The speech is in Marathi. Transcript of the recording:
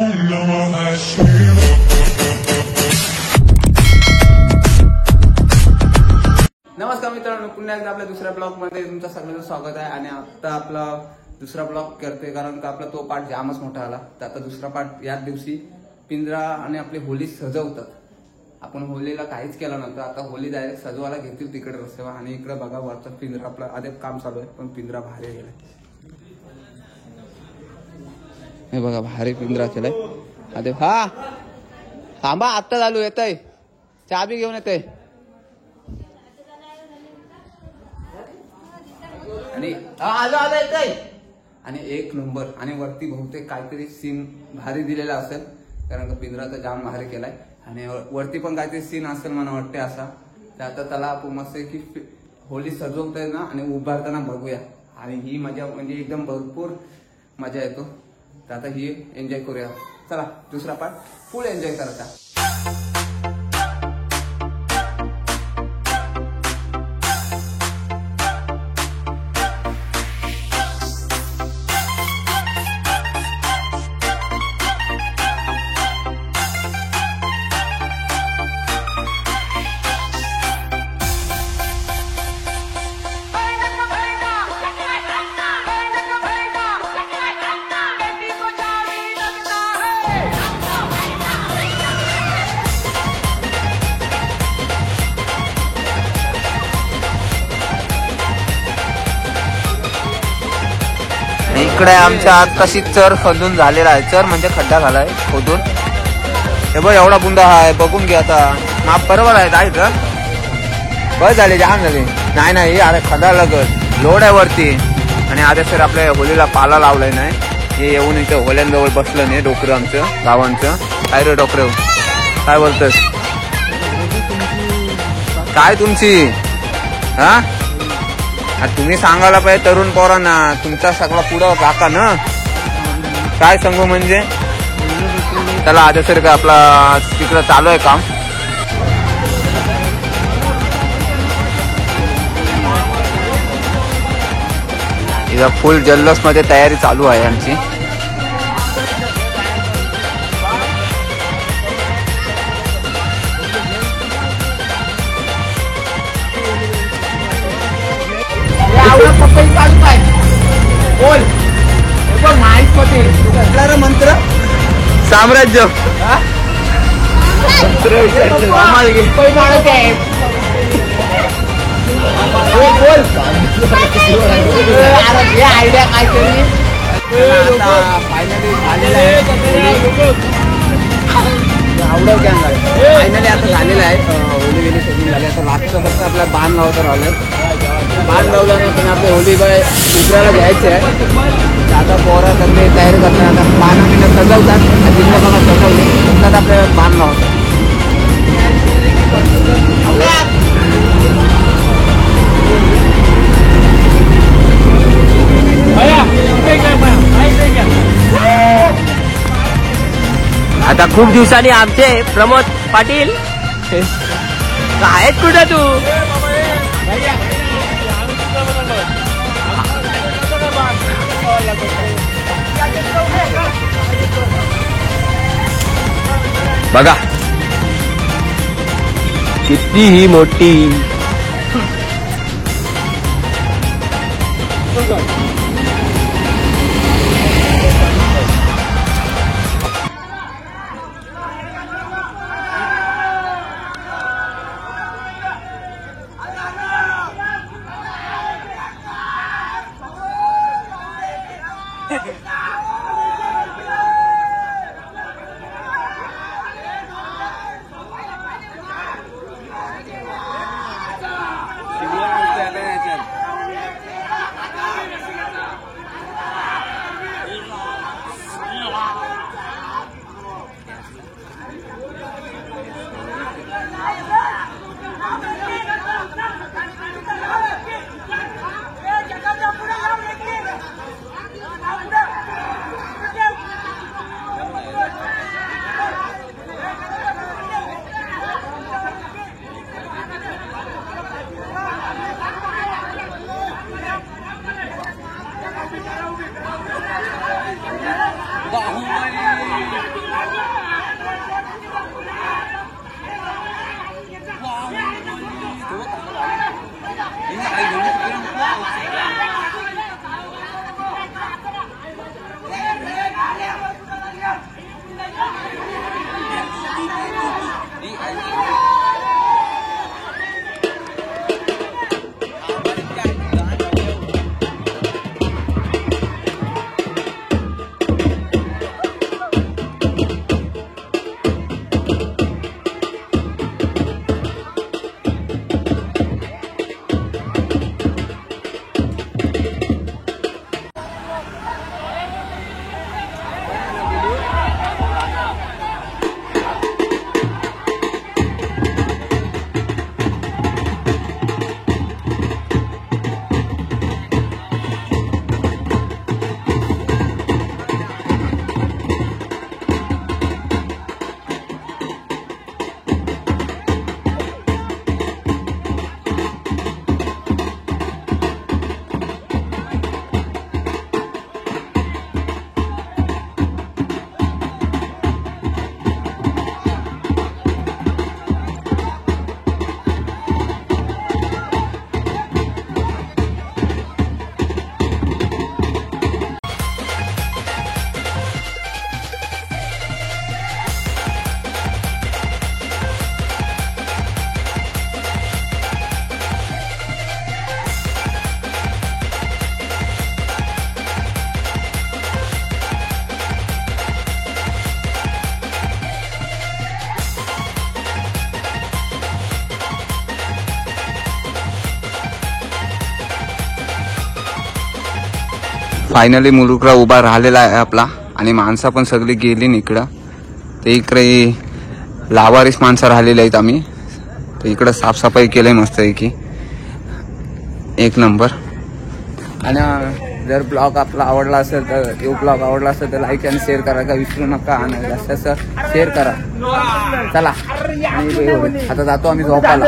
नमस्कार मित्रांनो, पुन्हा एकदा आपल्या दुसऱ्या ब्लॉग मध्ये तुमचं सगळ्यांचं स्वागत आहे. आणि आता आपला दुसरा ब्लॉग करते कारण का आपला तो पार्ट जामच मोठा आला. तर आता दुसरा पार्ट याच दिवशी पिंजरा आणि आपली होली सजवतात. आपण होलीला काहीच केलं नव्हतं, आता होली डायरेक्ट सजवायला घेतील तिकडे रस्त्यावर. आणि इकडे बघा वरचा पिंजरा आपला आधी काम चालू आहे, पण पिंजरा भारी गेलाय. हे बघा भारी पिंजरा केलाय आधी. हा थांबा, आत्ता चालू येतय, चाबी घेऊन येतय. आणि आलो येतय. आणि एक नंबर. आणि वरती बहुतेक काहीतरी सीन भारी दिलेला असेल, कारण का पिंजराचा जाम भारी केलाय. आणि वरती पण काहीतरी सीन असेल मला वाटते असा. तर आता त्याला आपण मस्त की होली सजवतोय ना आणि उभारताना बघूया. आणि ही मजा म्हणजे एकदम भरपूर मजा येतो. तर आता ही एन्जॉय करूया. चला दुसरा पार्ट फुल एन्जॉय करायचा. इकडे आमच्या आतशी चर खोदून झालेला आहे. चर म्हणजे खड्डा झालाय खोदून. हे बघ एवढा बुंदा आहे, बघून घे आता. माप बरोबर आहे काय का? बस झाले, जाम झाले. नाही अरे खड्डा लागत, लोड आहे वरती. आणि आता सर आपल्या होलीला पाला लावलाय नाही. हे येऊन इथं होल्यांजवळ बसलं नाही डोकरं आमचं गावांचं. काय रे डोकरं, काय बोलतोस? काय तुमची हा? तुम्ही सांगायला पाहिजे तरुण पोरांना, तुमचा सगळा पुढं काका ना. काय सांगू म्हणजे त्याला आधी सर का आपला तिकडं चालू आहे काम. इथं फुल जल्लोष मध्ये तयारी चालू आहे आमची. मंत्र साम्राज्य आयडिया काहीतरी फायनली झालेला आहे. फायनली आता झालेला आहे. होली वेली सजून झाली. आता लागतं फक्त आपल्या बाण लावता राहिलं. बाण लावल्यानंतर आपल्या होली बाय दुसऱ्याला घ्यायचे आहे. आता पोरा सगळे तयारी करतात. आता बाण सजवतात. जिल्हा बघा सजवले त्यात आपल्याला बाण लावतात. आता खूप दिवसांनी आमचे प्रमोद पाटील आहेत. कुठे तू? बघा किती ही मोठी. फायनली मुलुकरा उभा राहिलेला आहे आपला आणि माणसं पण सगळी गेली इकडं. ते इकडे लावारीस माणसं राहिलेली आहेत आम्ही. तर इकडं साफसफाई केलंय मस्त आहे की एक नंबर. आणि जर ब्लॉग आपला आवडला असेल तर ब्लॉग आवडला असेल तर लाईक आणि शेअर करा का विसरू नका. आणि जास्त शेअर करा. चला आणि आता जातो आम्ही झोपायला.